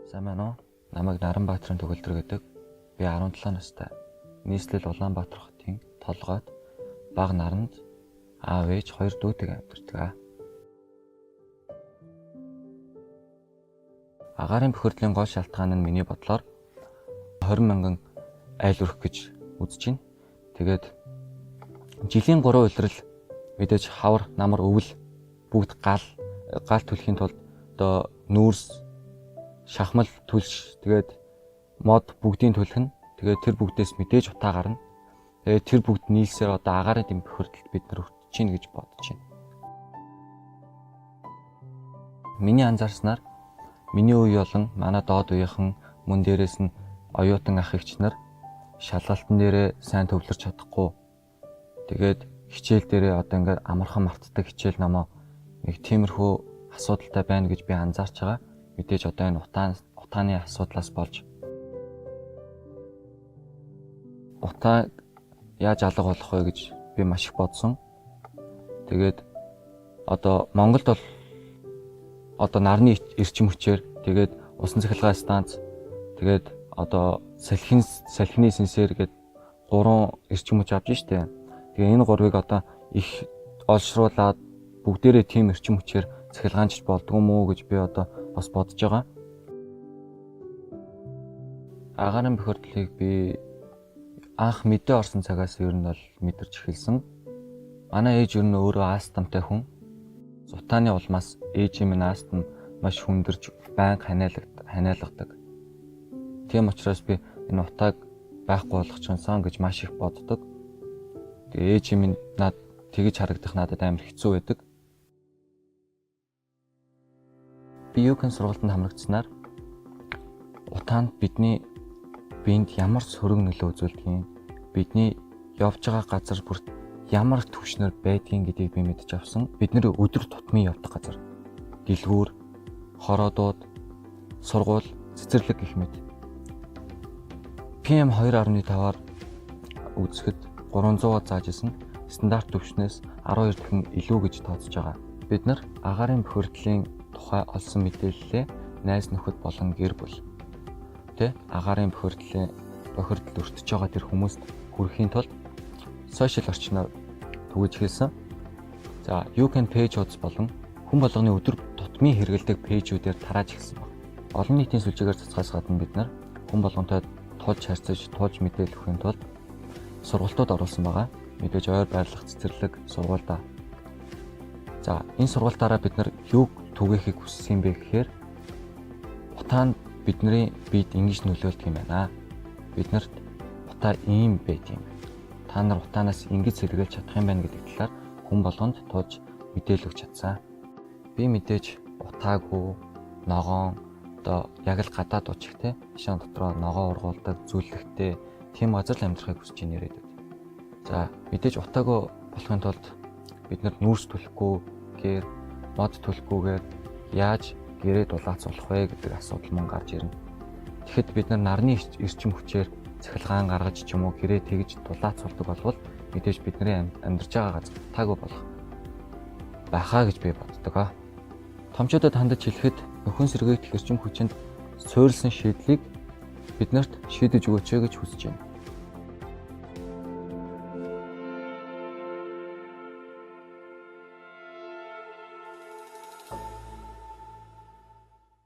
Сайн байна уу? Намайг Наранбаатарын төгөлдөр гэдэг. Би 17 настай. Нийслэл Улаанбаатар хотын Толгойд Бага Наранд аав ээж 2 дүүтэйг амьдардаг. Агаарын бохирдлын гол шалтгаан нь миний бодлоор 20 мянган айл өрөх гэж үзэж байна. Тэгээд жилийн 3 улирал мэдээж хавар, намар, өвөл бүгд гал төлөхийн тулд одоо нүүрс, шахмал түлш, тэгээд мод бүгдийн төлөх нь. Тэгээд тэр бүгдээс мэдээж утаа гарна. Тэгээд тэр бүгд нийлсээр одоо агаарын дэм бохирдолд бид нар өртөж чинь гэж бодож байна. Миний анзаарснаар миний үе болон манай доод үеийнхэн мөн дээрээс нь оюутан ах эгч нар шалгалтын дээрээ сайн төвлөрч чадахгүй. Тэгээд хичээл дээрээ одоо ингээд амархан мартдаг хичээл номоо нэг тиймэрхүү асуудалтай байна гэж би анзаарч байгаа. Мэдээж одоо энэ утааны асуудлаас болж утаа яаж алга болох вэ гэж би маш их бодсон. Тэгээд одоо Монголд бол одоо нарны эрчим хүчээр тэгээд усан цахилгаан станц тэгээд одоо салхины сэнсээр гээд 3 эрчим хүч авч штэ. Тэгээ энэ 3-ыг одоо их олшруулад бүгдээрээ тийм эрчим хүчээр цахилгаанчиж болдгоо мүү гэж би одоо бас бодож байгаа. Агаарын бохирдлыг би анх мэдээ орсон цагаас ер нь бол мэдэрч эхэлсэн. Манай ээж ер нь өөрөө астмтай хүн. Утааны улмаас ээжийн минь астм маш хүндэрч байнга ханиалгадаг. Тийм учраас би энэ утааг байхгүй болгочихсон гэж маш их боддог. Тэгээ ээжийн минь над тэгж харагдах надад амар хэцүү байдаг. Би юухэн сургалтанд хамрагдсанаар утаанд бидний биед ямар сөрөг нөлөө үзүүлдэг юм, бидний явж байгаа газар бүрт ямар түвшнэр байдгийг гэдгийг би мэдэж авсан. Бид нэр өдөр тутмын явдаг газар. Дэлгүүр, хороодууд, сургууль, цэцэрлэг гэх мэт. PM 2.5-аар үзэхэд 300-аад зааж исэн стандарт түвшнээс 12 дахин илүү гэж тооцож байгаа. Бид нар агаарын бохирдлын тухай олсон мэдээллээ найз нөхөд болон гэр бүл агаарын бохирдол өртөж байгаа тэр хүмүүст хүрэхийн тулд сошиал орчноор түгэж хэлсэн. За, you can page-уудс болон хүн болгоны өдөр тутмын хэрэгэлдэг пэйжүүдээр тарааж эхэлсэн байна. Олон нийтийн сүлжээгээр цацгаас гадна бид нар хүн болгонтой тулж харьцаж, тулж мэдээлэл өгөхийн тулд сургалтууд оруулсан байгаа. Мэдээж ойр байрлах цэцэрлэг, сургуультай. За, энэ сургалтаараа бид нар юуг түгээхийг хүссэн бэ гэхээр утаанд бидний биед ингэж нөлөөлдөг юм байна. Биднэрт утаа ийм байт юм. Та нар утаанаас ингэж сэргийлж чадах юм байна гэдэг талаар хүн болгонд тулж мэдээлэл өгч чадсан. Би мэдээж утаагүй, ногоон одоо яг л гадаад уучигтэй шин дотроо ногоо ургуулдаг, зүлэгтэй тийм газар л амьдрахыг хүсэж байна яриад. За, мэдээж утаагүй болохын тулд бид нар нүүрс төлөхгүй, гэр мод төлөхгүйгээр яаж гэрээ дулаацуулах вэ гэдэг асуудал мөн гарч ирнэ. Тэгэхэд бид нарны эрчим хүчээр цахилгаан гаргаж ч юм уу гэрээ тэгж дулаацуулдаг болвол мэдээж бидний амьдарч байгаа газар таагүй болох байхаа гэж би боддог. Томчуудад хандаж хэлэхэд нөхөн сэргээгдэх эрчим хүчинд суурилсан шийдлийг биднэрт шийдэж өгөөч гэж хүсэж байна.